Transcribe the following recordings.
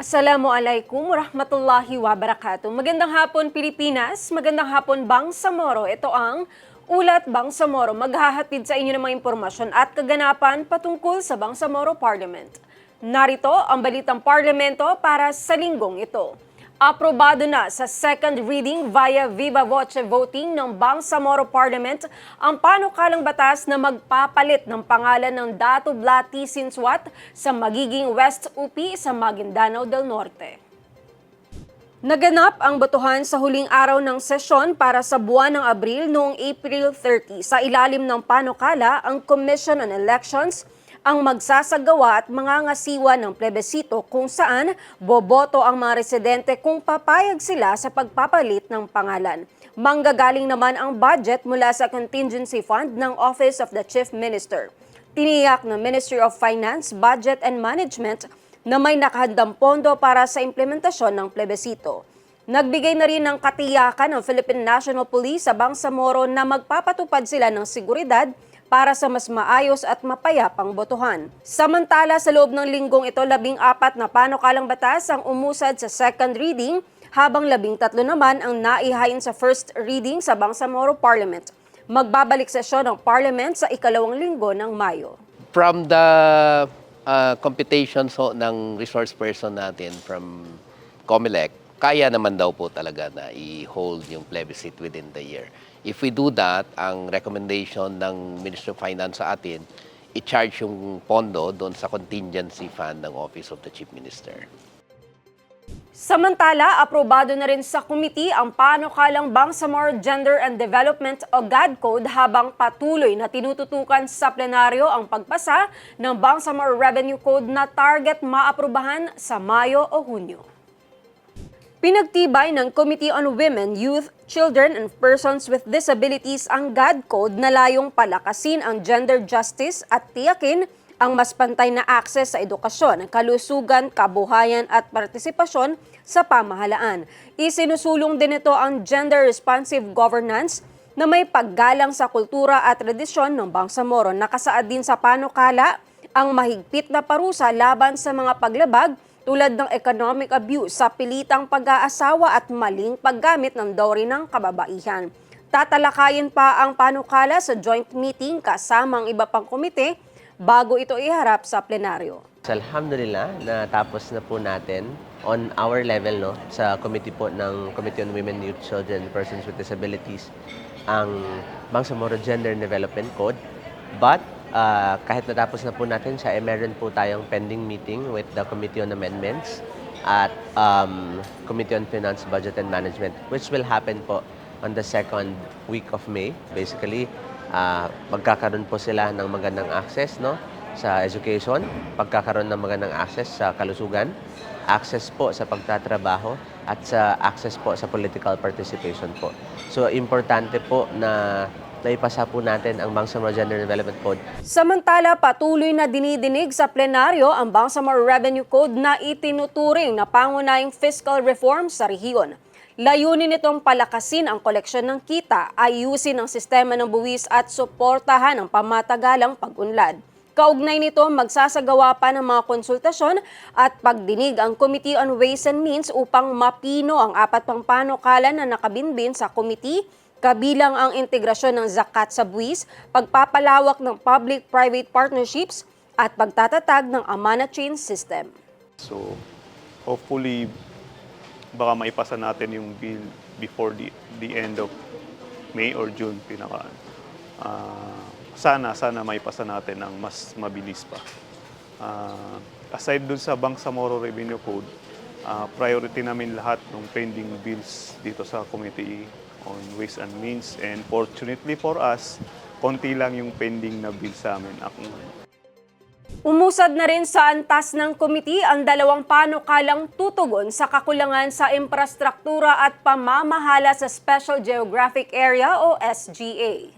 Assalamualaikum warahmatullahi wabarakatuh. Magandang hapon Pilipinas, magandang hapon Bangsamoro. Ito ang Ulat Bangsamoro. Maghahatid sa inyo ng mga impormasyon at kaganapan patungkol sa Bangsamoro Parliament. Narito ang balitang parlamento para sa linggong ito. Aprobado na sa second reading via Viva Voce voting ng Bangsamoro Parliament ang panukalang batas na magpapalit ng pangalan ng Dato Blati Sinswat sa magiging West UP sa Maguindanao del Norte. Naganap ang botohan sa huling araw ng sesyon para sa buwan ng Abril noong April 30. Sa ilalim ng panukala, ang Commission on Elections ang magsasagawa at mangangasiwa ng plebisito kung saan boboto ang mga residente kung papayag sila sa pagpapalit ng pangalan. Manggagaling naman ang budget mula sa contingency fund ng Office of the Chief Minister. Tiniyak ng Ministry of Finance, Budget and Management na may nakahandang pondo para sa implementasyon ng plebisito. Nagbigay na rin ng katiyakan ng Philippine National Police sa Bangsamoro na magpapatupad sila ng seguridad para sa mas maayos at mapayapang botohan. Samantala, sa loob ng linggong ito, 14 na panukalang batas ang umusad sa second reading, habang 13 naman ang naihain sa first reading sa Bangsamoro Parliament. Magbabalik sesyon ng Parliament sa ikalawang linggo ng Mayo. From the computations ng resource person natin from COMELEC, kaya naman daw po talaga na i-hold yung plebiscite within the year. If we do that, ang recommendation ng Ministry of Finance sa atin, i-charge yung pondo doon sa contingency fund ng Office of the Chief Minister. Samantala, aprobado na rin sa committee ang panukalang Bangsamoro Gender and Development o GAD Code habang patuloy na tinututukan sa plenaryo ang pagpasa ng Bangsamoro Revenue Code na target maaprubahan sa Mayo o Hunyo. Pinagtibay ng Committee on Women, Youth, Children and Persons with Disabilities ang GAD Code na layong palakasin ang gender justice at tiyakin ang mas pantay na akses sa edukasyon, kalusugan, kabuhayan at partisipasyon sa pamahalaan. Isinusulong din ito ang gender-responsive governance na may paggalang sa kultura at tradisyon ng Bangsamoro. Nakasaad din sa panukala ang mahigpit na parusa laban sa mga paglabag tulad ng economic abuse sa pilitang pag-aasawa at maling paggamit ng dowry ng kababaihan. Tatalakayin pa ang panukala sa joint meeting kasama ang iba pang komite bago ito iharap sa plenaryo. Alhamdulillah, natapos na po natin on our level sa committee po ng Committee on Women, Youth, Children, and Persons with Disabilities ang Bangsamoro Gender and Development Code. But kahit natapos na po natin siya, meron po tayong pending meeting with the Committee on Amendments at Committee on Finance, Budget and Management, which will happen po on the second week of May. Basically, magkakaroon po sila ng magandang access sa education, pagkakaroon ng magandang access sa kalusugan, access po sa pagtatrabaho, at sa access po sa political participation po. So, importante po na naipasa po natin ang Bangsamoro Gender Development Code. Samantala, patuloy na dinidinig sa plenaryo ang Bangsamoro Revenue Code na itinuturing na pangunahing fiscal reform sa rehiyon. Layunin nitong palakasin ang koleksyon ng kita, ayusin ang sistema ng buwis at suportahan ang pamatagalang pag-unlad. Kaugnay nito, magsasagawa pa ng mga konsultasyon at pagdinig ang Committee on Ways and Means upang mapino ang 4 pang panukala na nakabinbin sa committee, kabilang ang integrasyon ng zakat sa buwis, pagpapalawak ng public-private partnerships at pagtatatag ng Amana Chain System. So, hopefully, baka maipasa natin yung bill before the end of May or June sana maipasa natin ng mas mabilis pa. Aside dun sa Bangsamoro Revenue Code, priority namin lahat ng pending bills dito sa Committee on Ways and Means, and fortunately for us, konti lang yung pending na bill sa amin. Umusad na rin sa antas ng committee ang 2 panukalang tutugon sa kakulangan sa infrastruktura at pamamahala sa Special Geographic Area o SGA.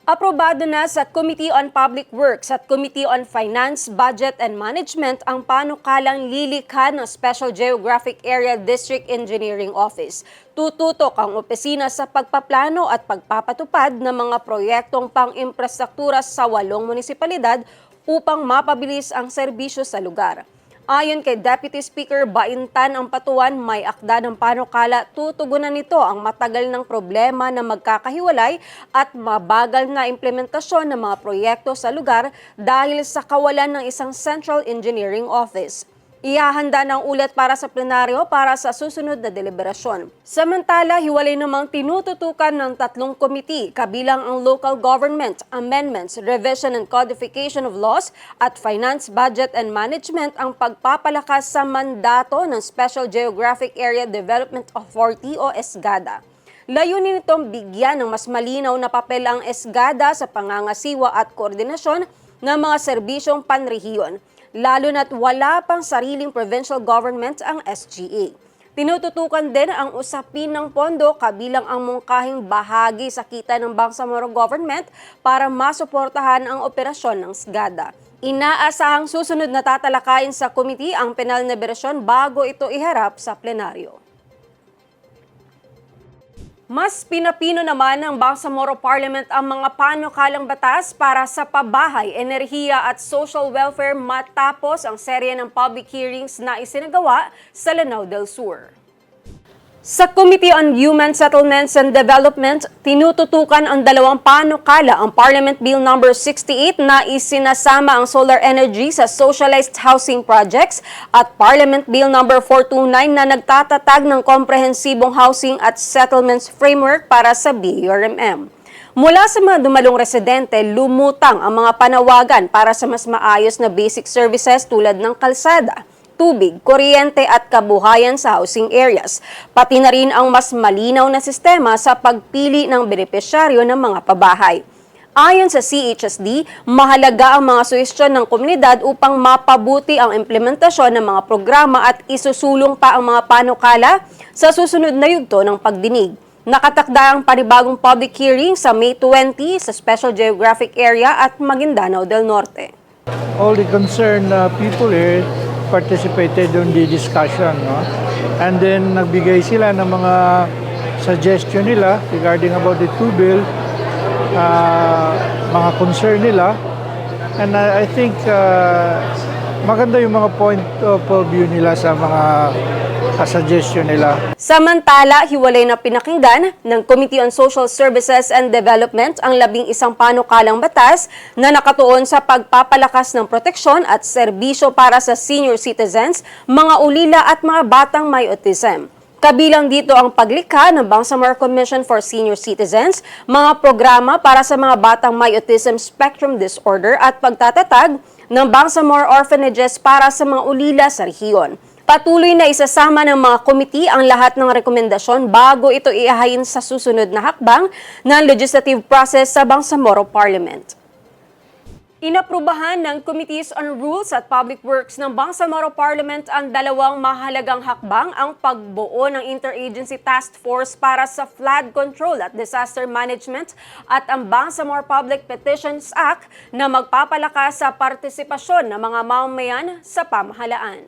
Aprobado na sa Committee on Public Works at Committee on Finance, Budget and Management ang panukalang lilikha ng Special Geographic Area District Engineering Office. Tututok ang opisina sa pagpaplano at pagpapatupad ng mga proyektong pang-infrastruktura sa 8 munisipalidad upang mapabilis ang serbisyo sa lugar. Ayon kay Deputy Speaker Baintan Ampatuan, may akda ng panukala, tutugunan nito ang matagal ng problema na magkakahiwalay at mabagal na implementasyon ng mga proyekto sa lugar dahil sa kawalan ng isang Central Engineering Office. Ihahanda ng ulat para sa plenaryo para sa susunod na deliberasyon. Samantala, hiwalay namang tinututukan ng 3 komite kabilang ang Local Government, Amendments, Revision and Codification of Laws at Finance, Budget and Management ang pagpapalakas sa mandato ng Special Geographic Area Development Authority o SGADA. Layunin nitong bigyan ng mas malinaw na papel ang SGADA sa pangangasiwa at koordinasyon ng mga serbisyong panrehiyon, lalo na't wala pang sariling provincial government ang SGA. Tinututukan din ang usapin ng pondo kabilang ang mungkahing bahagi sa kita ng Bangsamoro government para masuportahan ang operasyon ng SGADA. Inaasahang susunod na tatalakayin sa komite ang penal na bersyon bago ito iharap sa plenaryo. Mas pinapino naman ng Bangsamoro Parliament ang mga panukalang batas para sa pabahay, enerhiya at social welfare matapos ang serye ng public hearings na isinagawa sa Lanao del Sur. Sa Committee on Human Settlements and Development, tinututukan ang 2 panukala ang Parliament Bill No. 68 na isinasama ang solar energy sa socialized housing projects at Parliament Bill No. 429 na nagtatatag ng komprehensibong housing at settlements framework para sa BURMM. Mula sa mga dumalong residente, lumutang ang mga panawagan para sa mas maayos na basic services tulad ng kalsada, tubig, kuryente at kabuhayan sa housing areas, pati na rin ang mas malinaw na sistema sa pagpili ng benepisyaryo ng mga pabahay. Ayon sa CHSD, mahalaga ang mga suhestyon ng komunidad upang mapabuti ang implementasyon ng mga programa at isusulong pa ang mga panukala sa susunod na yugto ng pagdinig. Nakatakda ang panibagong public hearing sa May 20 sa Special Geographic Area at Maguindanao del Norte. All the concerned people here participated on the discussion, no? And then nagbigay sila ng mga suggestion nila regarding about the two bill, mga concern nila. And I think maganda yung mga point of view nila sa mga suggestion nila. Samantala, hiwalay na pinakinggan ng Committee on Social Services and Development ang 11 panukalang batas na nakatuon sa pagpapalakas ng proteksyon at serbisyo para sa senior citizens, mga ulila at mga batang may autism. Kabilang dito ang paglikha ng Bangsamoro Commission for Senior Citizens, mga programa para sa mga batang may autism spectrum disorder at pagtatatag ng Bangsamoro Orphanages para sa mga ulila sa rehiyon. Patuloy na isasama ng mga komite ang lahat ng rekomendasyon bago ito ihain sa susunod na hakbang ng legislative process sa Bangsamoro Parliament. Inaprubahan ng Committees on Rules at Public Works ng Bangsamoro Parliament ang 2 mahalagang hakbang, ang pagbuo ng Interagency Task Force para sa Flood Control at Disaster Management at ang Bangsamoro Public Petitions Act na magpapalakas sa partisipasyon ng mga mamamayan sa pamahalaan.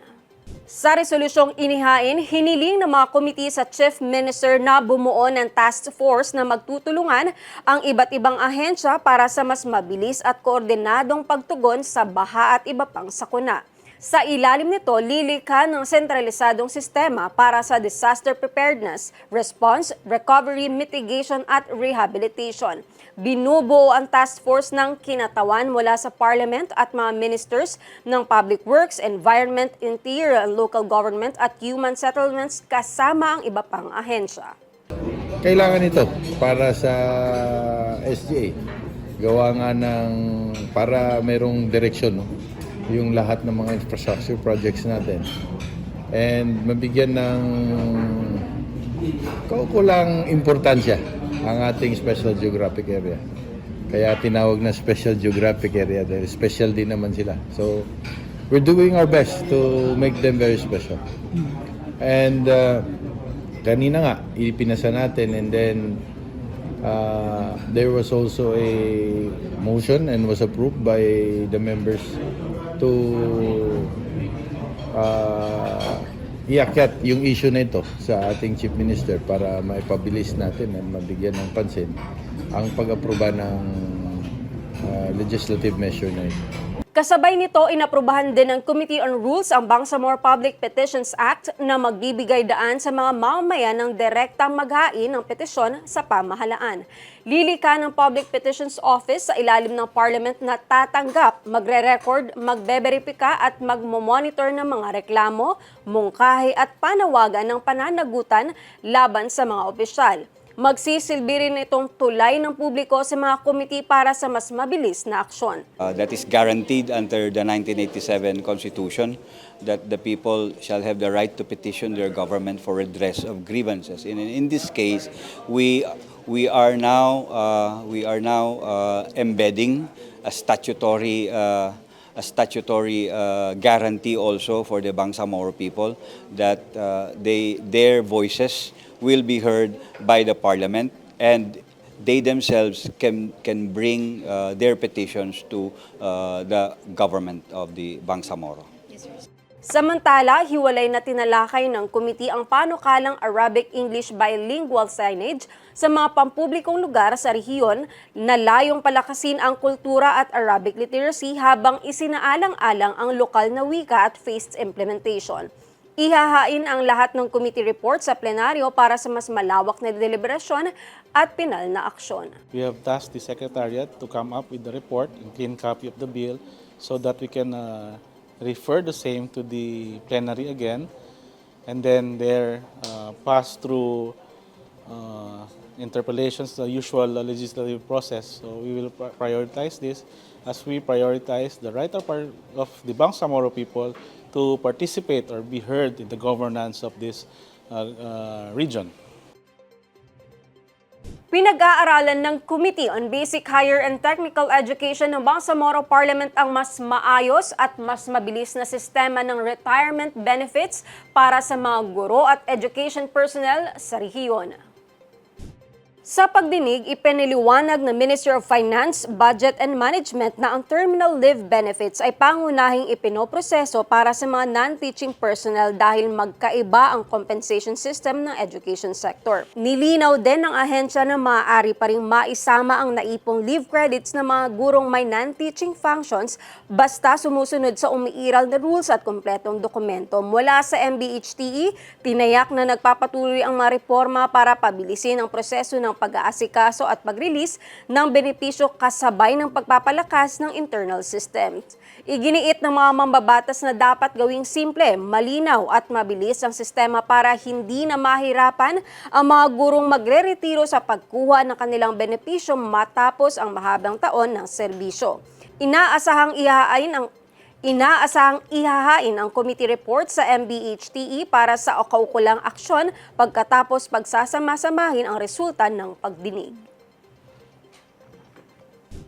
Sa resolusyong inihain, hiniling ng mga komite sa Chief Minister na bumuo ng task force na magtutulungan ang iba't ibang ahensya para sa mas mabilis at koordinadong pagtugon sa baha at iba pang sakuna. Sa ilalim nito, lilikha ng sentralisadong sistema para sa disaster preparedness, response, recovery, mitigation at rehabilitation. Binubuo ang task force ng kinatawan mula sa Parliament at mga ministers ng Public Works, Environment, Interior and Local Government at Human Settlements kasama ang iba pang ahensya. Kailangan ito para sa SGA. Gawa nga ng para mayroong direksyon, no? Yung lahat ng mga infrastructure projects natin. And mabigyan ng kaukulang importansya ang ating Special Geographic Area. Kaya tinawag na Special Geographic Area dahil special din naman sila. So, we're doing our best to make them very special. And kanina nga, ipinasa natin and then there was also a motion and was approved by the members to iakyat yung issue na ito sa ating Chief Minister para maipabilis natin at mabigyan ng pansin ang pag-aproba ng legislative measure na ito. Kasabay nito, inaprubahan din ng Committee on Rules ang Bangsamoro Public Petitions Act na magbibigay daan sa mga mamamayan ng direktang maghain ng petisyon sa pamahalaan. Lilika ng Public Petitions Office sa ilalim ng Parliament na tatanggap, magre-record, magbeberipika at magmomonitor ng mga reklamo, mungkahi at panawagan ng pananagutan laban sa mga opisyal. Magsisilbi rin itong tulay ng publiko sa mga komite para sa mas mabilis na aksyon. That is guaranteed under the 1987 Constitution, that the people shall have the right to petition their government for redress of grievances. In this case, we are now embedding a statutory guarantee also for the Bangsamoro people that their voices will be heard by the Parliament, and they themselves can bring their petitions to the government of the Bangsamoro. Samantala, hiwalay na tinalakay ng komite ang panukalang Arabic-English bilingual signage sa mga pampublikong lugar sa rehiyon na layong palakasin ang kultura at Arabic literacy habang isinaalang-alang ang lokal na wika at phased implementation. Ihahain ang lahat ng committee report sa plenaryo para sa mas malawak na deliberasyon at pinal na aksyon. We have tasked the Secretariat to come up with the report and clean copy of the bill so that we can refer the same to the plenary again, and then there pass through interpellations, the usual legislative process. So we will prioritize this as we prioritize the right of the Bangsamoro people to participate or be heard in the governance of this region. Pinag-aaralan ng Committee on Basic Higher and Technical Education ng Bangsamoro Parliament ang mas maayos at mas mabilis na sistema ng retirement benefits para sa mga guro at education personnel sa rehiyon. Sa pagdinig, ipiniliwanag ng Ministry of Finance, Budget and Management na ang terminal leave benefits ay pangunahing ipinoproseso para sa mga non-teaching personnel dahil magkaiba ang compensation system ng education sector. Nilinaw din ng ahensya na maaari pa ring maisama ang naipong leave credits ng mga gurong may non-teaching functions basta sumusunod sa umiiral na rules at kompletong dokumento. Mula sa MBHTE, tinayak na nagpapatuloy ang mga reforma para pabilisin ang proseso ng pag-aasikaso at pag-release ng benepisyo kasabay ng pagpapalakas ng internal system. Iginiit ng mga mambabatas na dapat gawing simple, malinaw at mabilis ang sistema para hindi na mahirapan ang mga gurong magre-retiro sa pagkuha ng kanilang benepisyo matapos ang mahabang taon ng serbisyo. Inaasahang ihahain ang committee report sa MBHTE para sa kaukulang aksyon pagkatapos pagsasama-samahin ang resulta ng pagdinig.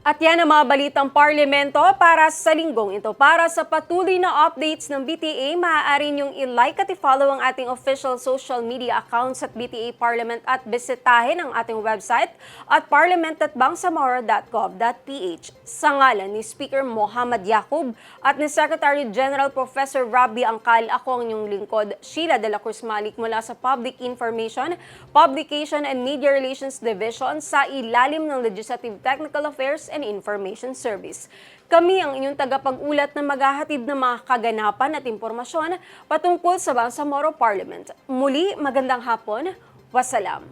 At yan ang mga balitang parlamento para sa linggong ito. Para sa patuloy na updates ng BTA, maaari niyong i-like at i-follow ang ating official social media accounts at BTA Parliament at bisitahin ang ating website at parliament.bangsamoro.gov.ph. Sa ngalan ni Speaker Mohammad Yacub at ni Secretary General Professor Rabi Angkal, ako ang inyong lingkod, Sheila de la Cruz Malik mula sa Public Information, Publication and Media Relations Division sa ilalim ng Legislative Technical Affairs and Information Service. Kami ang inyong tagapag-ulat na maghahatid ng mga kaganapan at impormasyon patungkol sa Bangsamoro Parliament. Muli, magandang hapon. Wassalam.